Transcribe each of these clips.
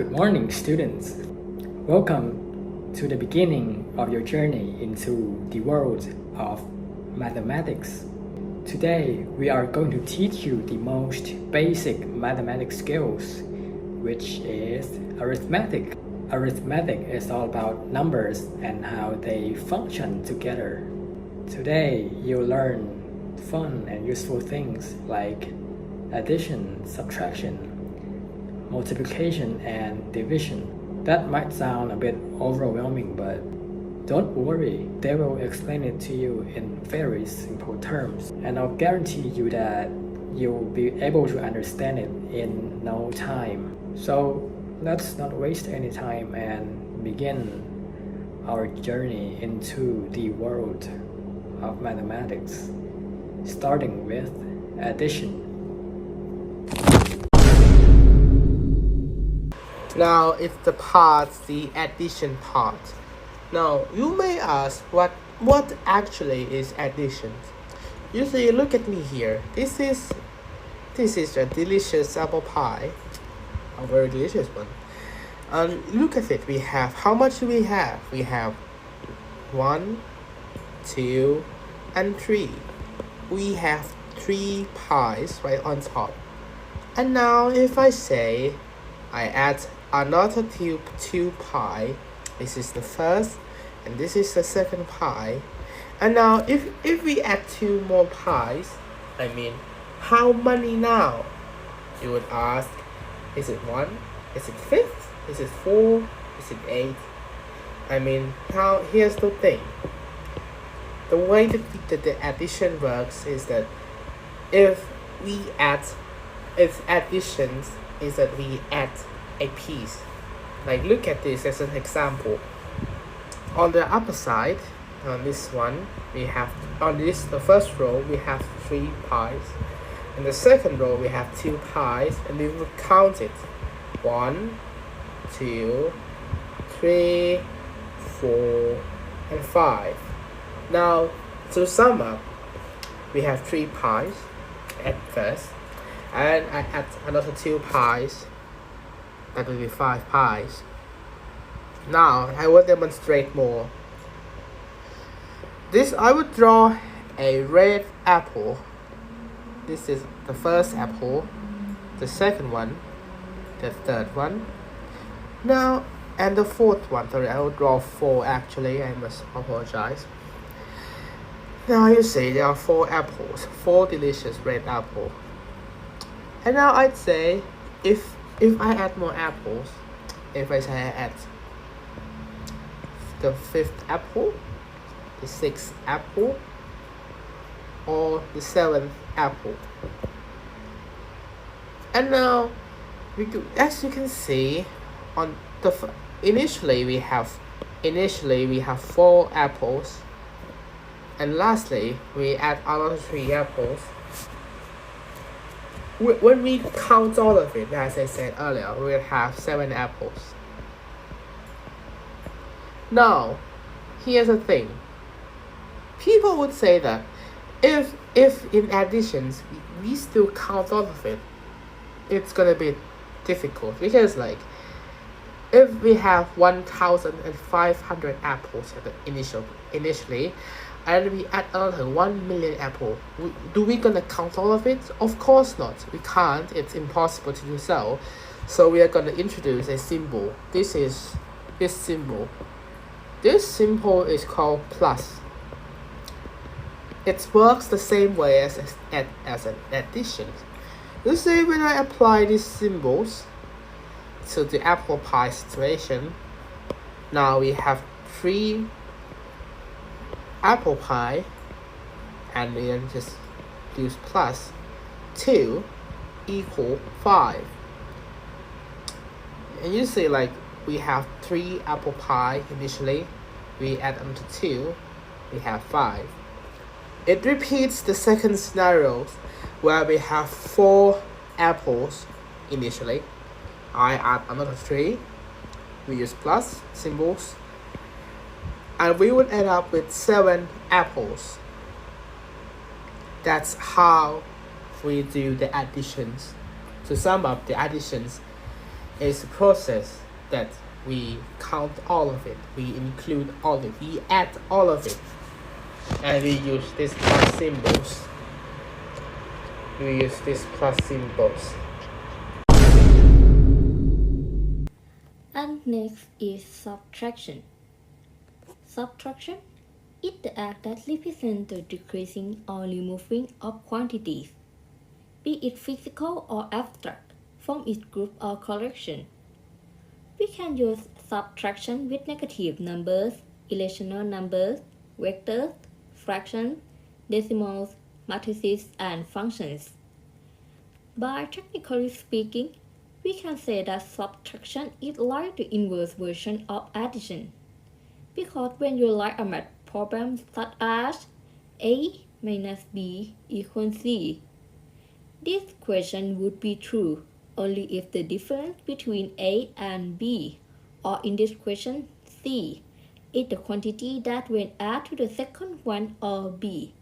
Good morning, students. Welcome to the beginning of your journey into the world of mathematics. Today, we are going to teach you the most basic mathematics skills, which is arithmetic. Arithmetic is all about numbers and how they function together. Today, you'll learn fun and useful things like addition, subtraction, multiplication, and division. That might sound a bit overwhelming, but don't worry, they will explain it to you in very simple terms, and I'll guarantee you that you'll be able to understand it in no time. So let's not waste any time and begin our journey into the world of mathematics, starting with addition. Now it's the addition part. Now you may ask what actually is addition. You see, look at me here. This is a delicious apple pie, a very delicious one. And look at it. We have, how much do we have? We have 1, 2, and 3. We have 3 pies right on top. And now if I say I add another two pie, this is the first and this is the second pie. And now if we add 2 more pies, I mean, how many now? You would ask, is it 1? Is it 5? Is it 4? Is it 8? I mean, now here's the thing. The way that the addition works is that if additions is that we add a piece. Like, look at this as an example. On the upper side, on this one, we have, the first row, we have 3 pies. In the second row, we have 2 pies, and we will count it. 1, 2, 3, 4, and 5. Now, to sum up, we have 3 pies at first, and I add another 2 pies. That will be 5 pies. Now I will demonstrate more. I would draw a red apple. This is the first apple, the second one, the third one. Now, and the fourth one. Sorry, I will draw 4 actually. I must apologize. Now you see there are 4 apples, 4 delicious red apples. And now I'd say if I add more apples, if I say I add the 5th apple, the 6th apple, or the 7th apple. And now, as you can see, on the initially we have 4 apples, and lastly we add another 3 apples. When we count all of it, as I said earlier, we'll have 7 apples. Now, here's the thing. People would say that if in additions we still count all of it, it's gonna be difficult, because like, if we have 1,500 apples at the initially, and we add another 1 million apple, do we gonna count all of it? Of course not. We can't. It's impossible to do so. So we are gonna introduce a symbol. This is this symbol. This symbol is called plus. It works the same way as an addition. You see, when I apply these symbols to the apple pie situation, now we have 3 apple pie, and we then just use plus 2 equal 5. And you see, like, we have 3 apple pie initially, we add them to 2, we have 5. It repeats the second scenario where we have 4 apples initially. I add another 3, we use plus symbols, and we would end up with 7 apples. That's how we do the additions. To sum up the additions, is a process that we count all of it, we include all of it, we add all of it, and we use these plus symbols. And next is subtraction. Subtraction is the act that represents the decreasing or removing of quantities, be it physical or abstract, from its group or collection. We can use subtraction with negative numbers, irrational numbers, vectors, fractions, decimals, matrices, and functions. By technically speaking, we can say that subtraction is like the inverse version of addition. Because when you write a math problem such as A minus B equals C, this question would be true only if the difference between A and B, or in this question C, is the quantity that when added to the second one or B,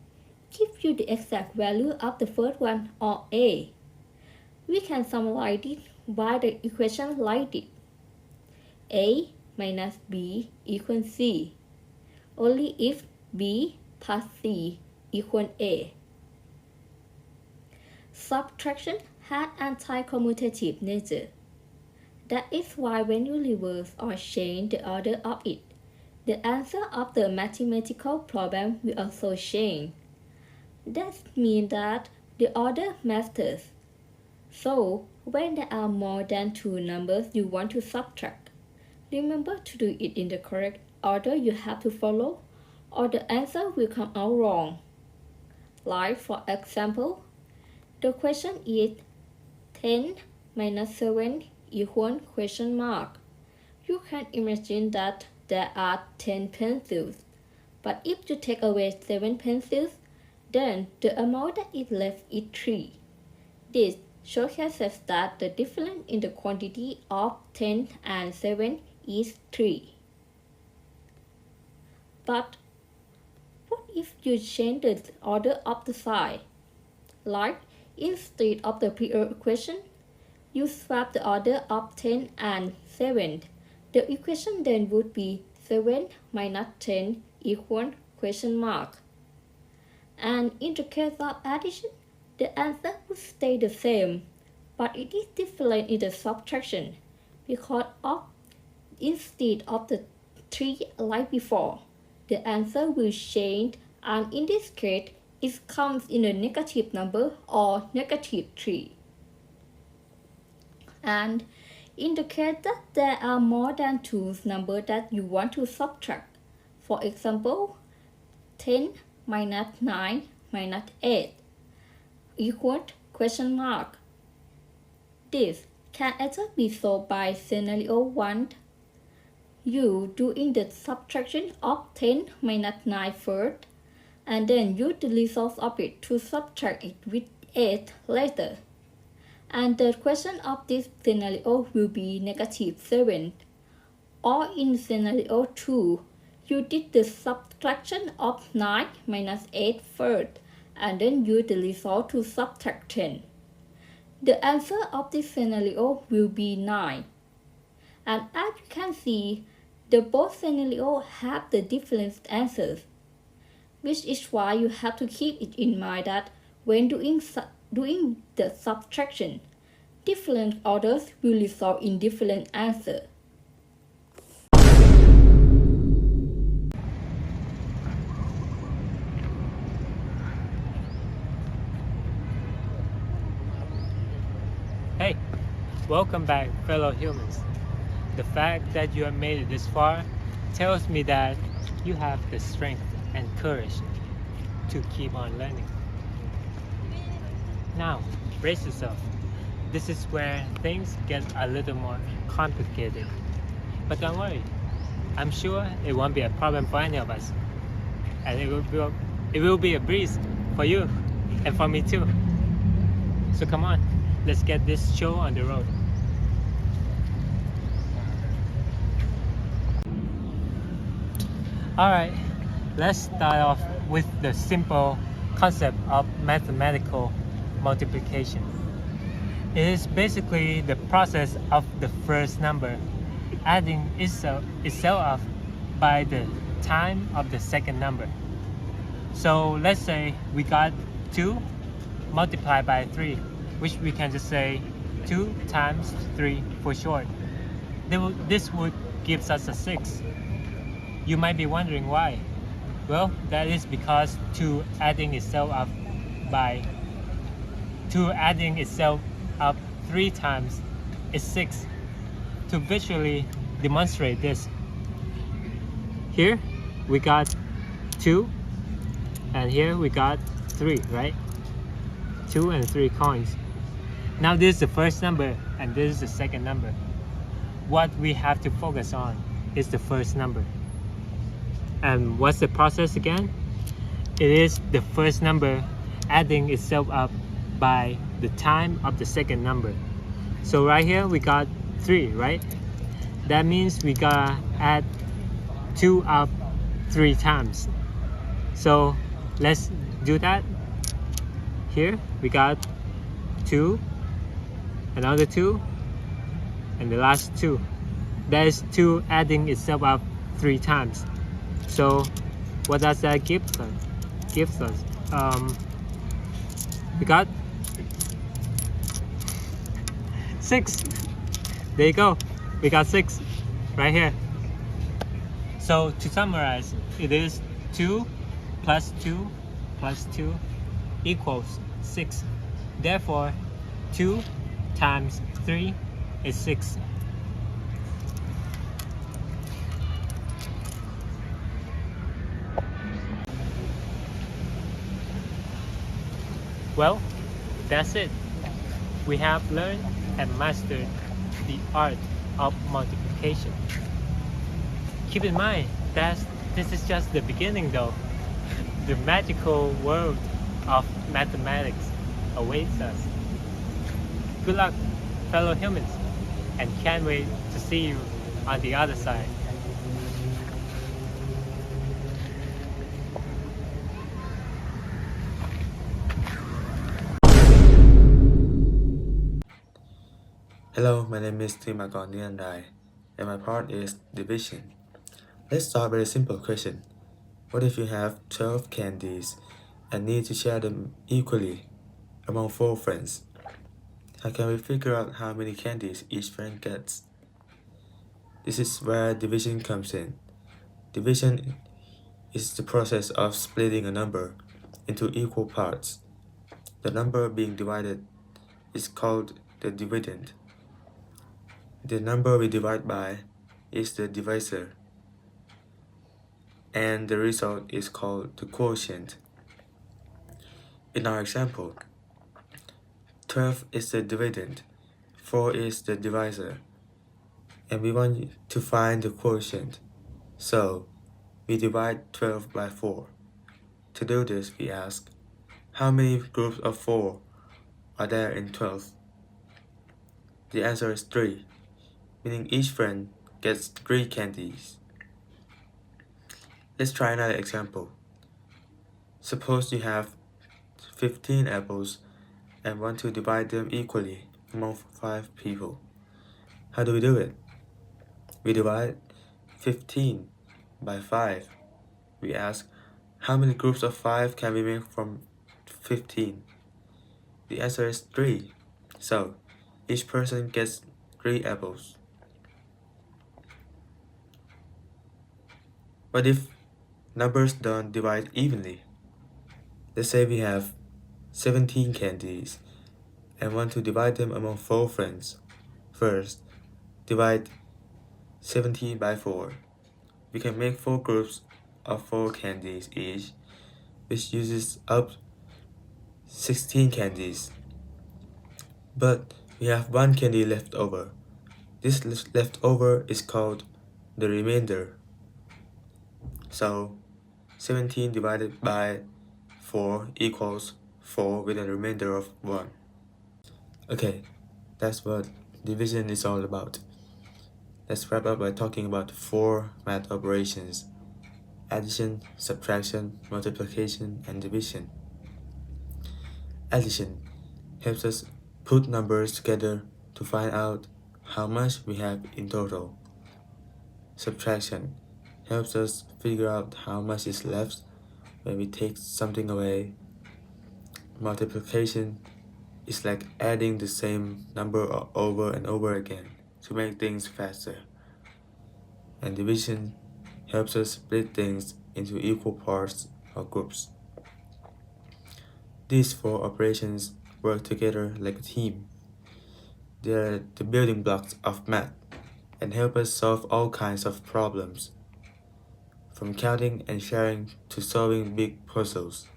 gives you the exact value of the first one or A. We can summarize it by the equation like this: A minus B equals C, only if B plus C equals A. Subtraction has anti-commutative nature. That is why when you reverse or change the order of it, the answer of the mathematical problem will also change. That means that the order matters. So, when there are more than two numbers you want to subtract, remember to do it in the correct order you have to follow, or the answer will come out wrong. Like for example, the question is 10 minus 7 equals question mark. You can imagine that there are 10 pencils, but if you take away 7 pencils, then the amount that is left is 3. This showcases that the difference in the quantity of 10 and 7 is 3. But what if you change the order of the sign? Like instead of the previous equation, you swap the order of 10 and 7. The equation then would be 7 minus 10 equals question mark. And in the case of addition, the answer would stay the same, but it is different in the subtraction because of instead of the 3 like before, the answer will change, and in this case, it comes in a negative number or negative 3. And in the case that there are more than two numbers that you want to subtract, for example, 10 minus 9 minus 8 equals question mark. This can either be solved by scenario 1, you doing the subtraction of 10 minus 9 first, and then use the result of it to subtract it with 8 later. And the question of this scenario will be negative 7. Or in scenario 2, you did the subtraction of 9 minus 8 first, and then use the result to subtract 10. The answer of this scenario will be 9. And as you can see, the both scenarios have the different answers, which is why you have to keep it in mind that when doing the subtraction, different orders will result in different answers. Hey, welcome back, fellow humans. The fact that you have made it this far tells me that you have the strength and courage to keep on learning. Now, brace yourself. This is where things get a little more complicated. But don't worry, I'm sure it won't be a problem for any of us. And it will be a breeze for you and for me too. So come on, let's get this show on the road. Alright, let's start off with the simple concept of mathematical multiplication. It is basically the process of the first number adding itself up by the time of the second number. So let's say we got 2 multiplied by 3, which we can just say 2 times 3 for short. This would give us a 6. You might be wondering why. Well, that is because 2 adding itself up 3 times is 6. To visually demonstrate this, here we got 2 and here we got 3, right? 2 and 3 coins. Now this is the first number and this is the second number. What we have to focus on is the first number. And what's the process again? It is the first number adding itself up by the time of the second number. So right here we got 3, right? That means we gotta add 2 up 3 times. So let's do that. Here we got 2, another 2, and the last 2. That is 2 adding itself up 3 times. So what does that give us? We got 6. There you go. We got 6 right here. So to summarize, it is 2 plus 2 plus 2 equals 6. Therefore, 2 times 3 is 6. Well, that's it. We have learned and mastered the art of multiplication. Keep in mind that this is just the beginning though. The magical world of mathematics awaits us. Good luck, fellow humans, and can't wait to see you on the other side. Hello, my name is Timakon Niandai, and my part is division. Let's start with a simple question. What if you have 12 candies and need to share them equally among 4 friends? How can we figure out how many candies each friend gets? This is where division comes in. Division is the process of splitting a number into equal parts. The number being divided is called the dividend. The number we divide by is the divisor, and the result is called the quotient. In our example, 12 is the dividend, 4 is the divisor, and we want to find the quotient. So, we divide 12 by 4. To do this, we ask, how many groups of 4 are there in 12? The answer is 3. Meaning each friend gets 3 candies. Let's try another example. Suppose you have 15 apples and want to divide them equally among 5 people. How do we do it? We divide 15 by 5. We ask, how many groups of 5 can we make from 15? The answer is 3. So, each person gets 3 apples. What if numbers don't divide evenly? Let's say we have 17 candies and want to divide them among 4 friends. First, divide 17 by 4. We can make 4 groups of 4 candies each, which uses up 16 candies. But we have 1 candy left over. This leftover is called the remainder. So, 17 divided by 4 equals 4 with a remainder of 1. Okay, that's what division is all about. Let's wrap up by talking about 4 math operations: addition, subtraction, multiplication, and division. Addition helps us put numbers together to find out how much we have in total. Subtraction helps us figure out how much is left when we take something away. Multiplication is like adding the same number over and over again to make things faster. And division helps us split things into equal parts or groups. These four operations work together like a team. They are the building blocks of math and help us solve all kinds of problems, from counting and sharing to solving big puzzles.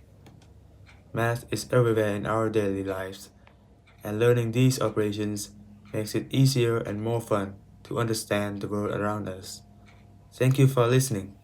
Math is everywhere in our daily lives, and learning these operations makes it easier and more fun to understand the world around us. Thank you for listening.